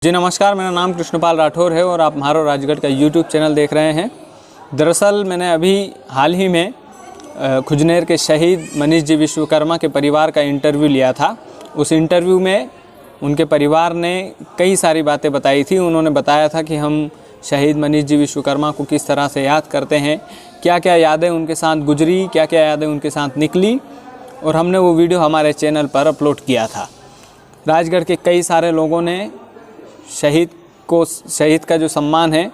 जी नमस्कार, मेरा नाम कृष्णपाल राठौर है और आप म्हारो राजगढ़ का यूट्यूब चैनल देख रहे हैं। दरअसल मैंने अभी हाल ही में खुजनेर के शहीद मनीष जी विश्वकर्मा के परिवार का इंटरव्यू लिया था। उस इंटरव्यू में उनके परिवार ने कई सारी बातें बताई थी। उन्होंने बताया था कि हम शहीद मनीष जी विश्वकर्मा को किस तरह से याद करते हैं, क्या क्या यादें उनके साथ गुजरी, क्या क्या यादें उनके साथ निकली, और हमने वो वीडियो हमारे चैनल पर अपलोड किया था। राजगढ़ के कई सारे लोगों ने शहीद का जो सम्मान है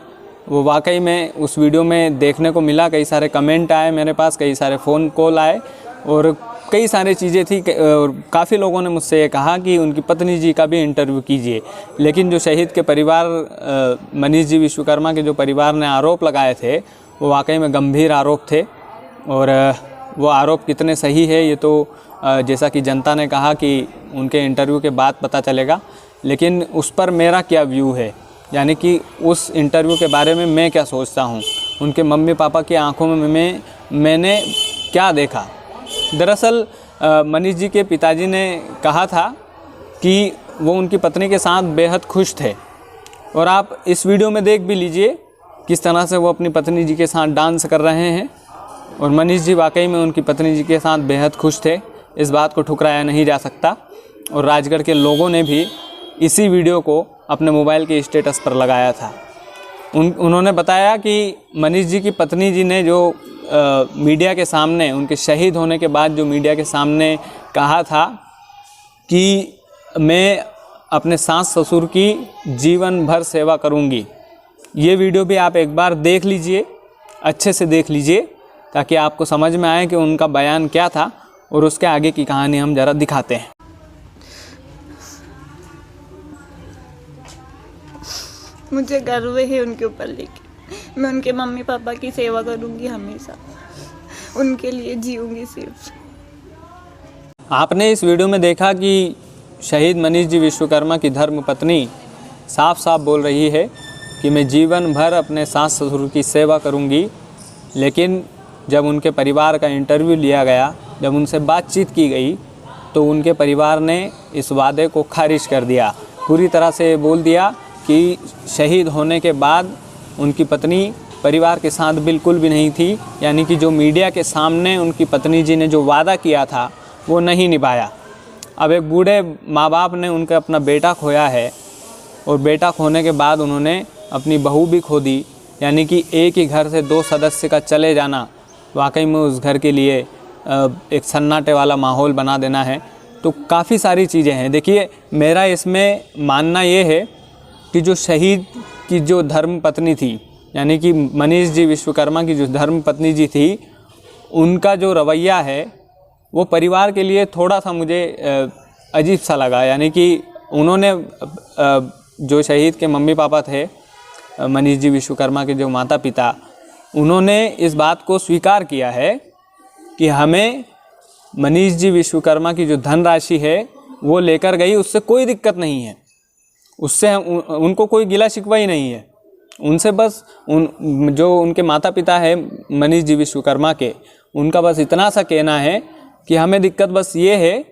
वो वाकई में उस वीडियो में देखने को मिला। कई सारे कमेंट आए मेरे पास, कई सारे फ़ोन कॉल आए और कई सारी चीज़ें थी। और काफ़ी लोगों ने मुझसे ये कहा कि उनकी पत्नी जी का भी इंटरव्यू कीजिए। लेकिन जो शहीद के परिवार मनीष जी विश्वकर्मा के जो परिवार ने आरोप लगाए थे वो वाकई में गंभीर आरोप थे। और वो आरोप कितने सही है ये तो जैसा कि जनता ने कहा कि उनके इंटरव्यू के बाद पता चलेगा। लेकिन उस पर मेरा क्या व्यू है, यानी कि उस इंटरव्यू के बारे में मैं क्या सोचता हूँ, उनके मम्मी पापा की आंखों में मैंने क्या देखा। दरअसल मनीष जी के पिताजी ने कहा था कि वो उनकी पत्नी के साथ बेहद खुश थे। और आप इस वीडियो में देख भी लीजिए किस तरह से वो अपनी पत्नी जी के साथ डांस कर रहे हैं। और मनीष जी वाकई में उनकी पत्नी जी के साथ बेहद खुश थे, इस बात को ठुकराया नहीं जा सकता। और राजगढ़ के लोगों ने भी इसी वीडियो को अपने मोबाइल के स्टेटस पर लगाया था। उन्होंने बताया कि मनीष जी की पत्नी जी ने जो मीडिया के सामने, उनके शहीद होने के बाद जो मीडिया के सामने कहा था कि मैं अपने सास ससुर की जीवन भर सेवा करूंगी। ये वीडियो भी आप एक बार देख लीजिए, अच्छे से देख लीजिए, ताकि आपको समझ में आए कि उनका बयान क्या था। और उसके आगे की कहानी हम ज़रा दिखाते हैं। मुझे गर्व है उनके ऊपर, लेके मैं उनके मम्मी पापा की सेवा करूंगी, हमेशा उनके लिए जीऊंगी सिर्फ। आपने इस वीडियो में देखा कि शहीद मनीष जी विश्वकर्मा की धर्म पत्नी साफ साफ बोल रही है कि मैं जीवन भर अपने सास ससुर की सेवा करूंगी। लेकिन जब उनके परिवार का इंटरव्यू लिया गया, जब उनसे बातचीत की गई, तो उनके परिवार ने इस वादे को खारिज कर दिया। पूरी तरह से बोल दिया कि शहीद होने के बाद उनकी पत्नी परिवार के साथ बिल्कुल भी नहीं थी, यानी कि जो मीडिया के सामने उनकी पत्नी जी ने जो वादा किया था वो नहीं निभाया। अब एक बूढ़े माँ बाप ने उनका अपना बेटा खोया है, और बेटा खोने के बाद उन्होंने अपनी बहू भी खो दी, यानी कि एक ही घर से दो सदस्य का चले जाना वाकई में उस घर के लिए एक सन्नाटे वाला माहौल बना देना है। तो काफ़ी सारी चीज़ें हैं। देखिए, मेरा इसमें मानना ये है कि जो शहीद की जो धर्म पत्नी थी, यानी कि मनीष जी विश्वकर्मा की जो धर्म पत्नी जी थी, उनका जो रवैया है वो परिवार के लिए थोड़ा सा मुझे अजीब सा लगा। यानी कि उन्होंने जो शहीद के मम्मी पापा थे, मनीष जी विश्वकर्मा के जो माता पिता, उन्होंने इस बात को स्वीकार किया है कि हमें मनीष जी विश्वकर्मा की जो धनराशि है वो लेकर गई, उससे कोई दिक्कत नहीं है, उससे उनको कोई गिला शिकवा ही नहीं है। उनसे बस जो उनके माता पिता है मनीष जी विश्वकर्मा के, उनका बस इतना सा कहना है कि हमें दिक्कत बस ये है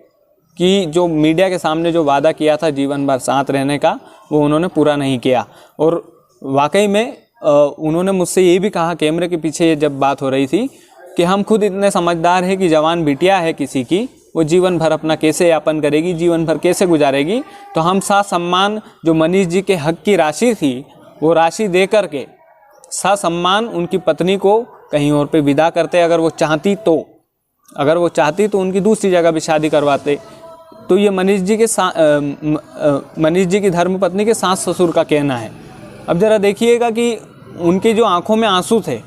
कि जो मीडिया के सामने जो वादा किया था जीवन भर साथ रहने का, वो उन्होंने पूरा नहीं किया। और वाकई में उन्होंने मुझसे ये भी कहा कैमरे के पीछे जब बात हो रही थी कि हम खुद इतने समझदार हैं कि जवान बिटिया है किसी की, वो जीवन भर अपना कैसे यापन करेगी, जीवन भर कैसे गुजारेगी। तो हम ससम्मान जो मनीष जी के हक की राशि थी वो राशि दे कर के ससम्मान उनकी पत्नी को कहीं और पे विदा करते। अगर वो चाहती तो उनकी दूसरी जगह भी शादी करवाते। तो ये मनीष जी की धर्मपत्नी के सास ससुर का कहना है। अब ज़रा देखिएगा कि उनकी जो आंखों में आंसू थे,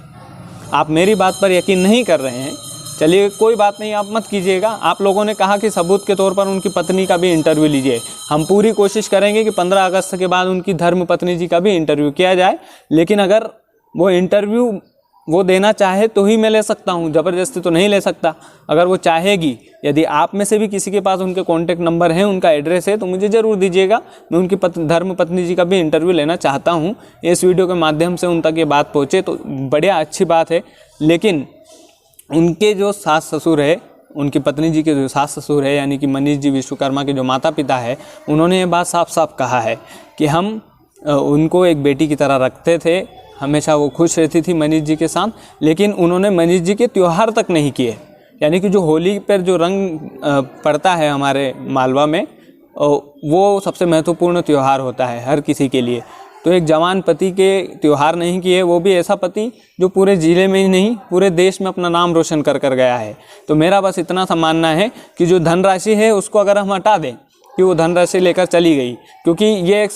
आप मेरी बात पर यकीन नहीं कर रहे हैं, चलिए कोई बात नहीं, आप मत कीजिएगा। आप लोगों ने कहा कि सबूत के तौर पर उनकी पत्नी का भी इंटरव्यू लीजिए। हम पूरी कोशिश करेंगे कि 15 अगस्त के बाद उनकी धर्म पत्नी जी का भी इंटरव्यू किया जाए। लेकिन अगर वो इंटरव्यू वो देना चाहे तो ही मैं ले सकता हूँ, ज़बरदस्ती तो नहीं ले सकता। अगर वो चाहेगी, यदि आप में से भी किसी के पास उनके कॉन्टैक्ट नंबर हैं, उनका एड्रेस है, तो मुझे ज़रूर दीजिएगा। मैं उनकी धर्म पत्नी जी का भी इंटरव्यू लेना चाहता हूँ। इस वीडियो के माध्यम से उन तक ये बात पहुँचे तो बढ़िया, अच्छी बात है। लेकिन उनके जो सास ससुर है उनकी पत्नी जी के जो सास ससुर है यानी कि मनीष जी विश्वकर्मा के जो माता पिता है, उन्होंने ये बात साफ साफ कहा है कि हम उनको एक बेटी की तरह रखते थे, हमेशा वो खुश रहती थी मनीष जी के साथ, लेकिन उन्होंने मनीष जी के त्यौहार तक नहीं किए। यानी कि जो होली पर जो रंग पड़ता है हमारे मालवा में, वो सबसे महत्वपूर्ण त्यौहार होता है हर किसी के लिए। तो एक जवान पति के त्यौहार नहीं किए, वो भी ऐसा पति जो पूरे ज़िले में ही नहीं पूरे देश में अपना नाम रोशन कर गया है। तो मेरा बस इतना सा मानना है कि जो धनराशि है उसको अगर हम हटा दें कि वो धनराशि लेकर चली गई, क्योंकि ये एक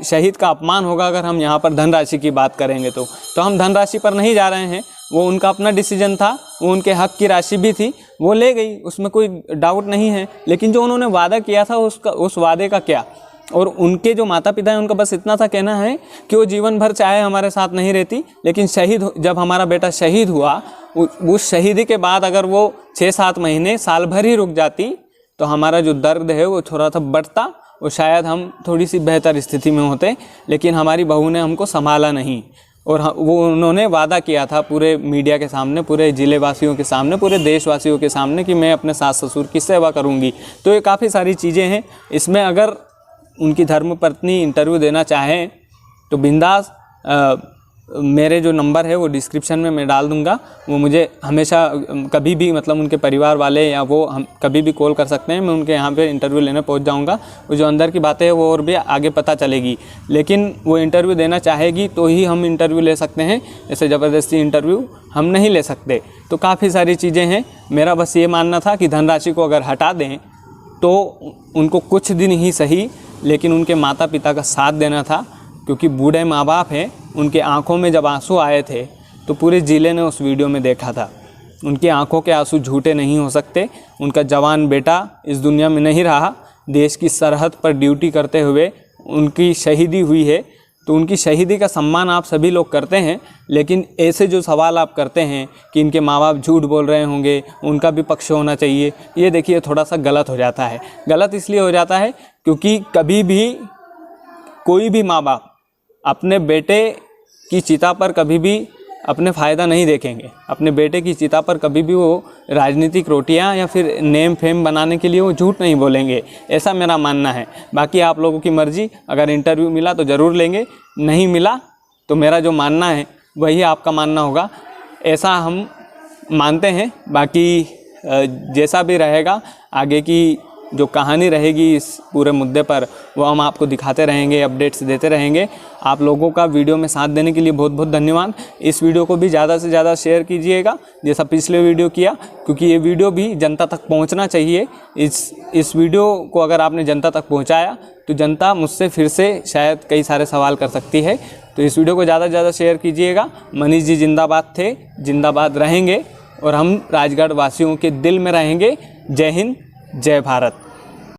शहीद का अपमान होगा अगर हम यहाँ पर धनराशि की बात करेंगे। तो हम धनराशि पर नहीं जा रहे हैं, वो उनका अपना डिसीजन था, वो उनके हक की राशि भी थी, वो ले गई, उसमें कोई डाउट नहीं है। लेकिन जो उन्होंने वादा किया था उस वादे का क्या? और उनके जो माता पिता हैं उनका बस इतना सा कहना है कि वो जीवन भर चाहे हमारे साथ नहीं रहती, लेकिन जब हमारा बेटा शहीद हुआ, उस शहीदी के बाद अगर वो 6-7 महीने साल भर ही रुक जाती तो हमारा जो दर्द है वो थोड़ा सा बढ़ता और शायद हम थोड़ी सी बेहतर स्थिति में होते। लेकिन हमारी बहू ने हमको संभाला नहीं, और वो उन्होंने वादा किया था पूरे मीडिया के सामने, पूरे ज़िले वासियों के सामने, पूरे देशवासियों के सामने कि मैं अपने सास ससुर की सेवा करूंगी। तो ये काफ़ी सारी चीज़ें हैं। इसमें अगर उनकी धर्मपत्नी इंटरव्यू देना चाहें तो बिंदास, मेरे जो नंबर है वो डिस्क्रिप्शन में मैं डाल दूंगा। वो मुझे हमेशा कभी भी मतलब उनके परिवार वाले या वो हम कभी भी कॉल कर सकते हैं, मैं उनके यहाँ पे इंटरव्यू लेने पहुँच जाऊंगा। वो जो अंदर की बातें हैं वो और भी आगे पता चलेगी, लेकिन वो इंटरव्यू देना चाहेगी तो ही हम इंटरव्यू ले सकते हैं, ऐसे ज़बरदस्ती इंटरव्यू हम नहीं ले सकते। तो काफ़ी सारी चीज़ें हैं। मेरा बस ये मानना था कि धनराशि को अगर हटा दें तो उनको कुछ दिन ही सही, लेकिन उनके माता पिता का साथ देना था, क्योंकि बूढ़े माँ बाप हैं, उनके आंखों में जब आंसू आए थे तो पूरे ज़िले ने उस वीडियो में देखा था। उनकी आंखों के आंसू झूठे नहीं हो सकते। उनका जवान बेटा इस दुनिया में नहीं रहा, देश की सरहद पर ड्यूटी करते हुए उनकी शहीदी हुई है। तो उनकी शहीदी का सम्मान आप सभी लोग करते हैं, लेकिन ऐसे जो सवाल आप करते हैं कि इनके माँ बाप झूठ बोल रहे होंगे, उनका भी पक्ष होना चाहिए, ये देखिए थोड़ा सा गलत हो जाता है। गलत इसलिए हो जाता है क्योंकि कभी भी कोई भी माँ बाप अपने बेटे की चिता पर कभी भी अपने फ़ायदा नहीं देखेंगे। अपने बेटे की चिता पर कभी भी वो राजनीतिक रोटियां या फिर नेम फेम बनाने के लिए वो झूठ नहीं बोलेंगे, ऐसा मेरा मानना है। बाकी आप लोगों की मर्ज़ी, अगर इंटरव्यू मिला तो ज़रूर लेंगे, नहीं मिला तो मेरा जो मानना है वही आपका मानना होगा, ऐसा हम मानते हैं। बाकी जैसा भी रहेगा, आगे की जो कहानी रहेगी इस पूरे मुद्दे पर वो हम आपको दिखाते रहेंगे, अपडेट्स देते रहेंगे। आप लोगों का वीडियो में साथ देने के लिए बहुत बहुत धन्यवाद। इस वीडियो को भी ज़्यादा से ज़्यादा शेयर कीजिएगा, जैसा पिछले वीडियो किया, क्योंकि ये वीडियो भी जनता तक पहुंचना चाहिए। इस वीडियो को अगर आपने जनता तक पहुंचाया तो जनता मुझसे फिर से शायद कई सारे सवाल कर सकती है। तो इस वीडियो को ज़्यादा से ज़्यादा शेयर कीजिएगा। मनीष जी जिंदाबाद थे, जिंदाबाद रहेंगे, और हम राजगढ़ वासियों के दिल में रहेंगे। जय हिंद, जय भारत।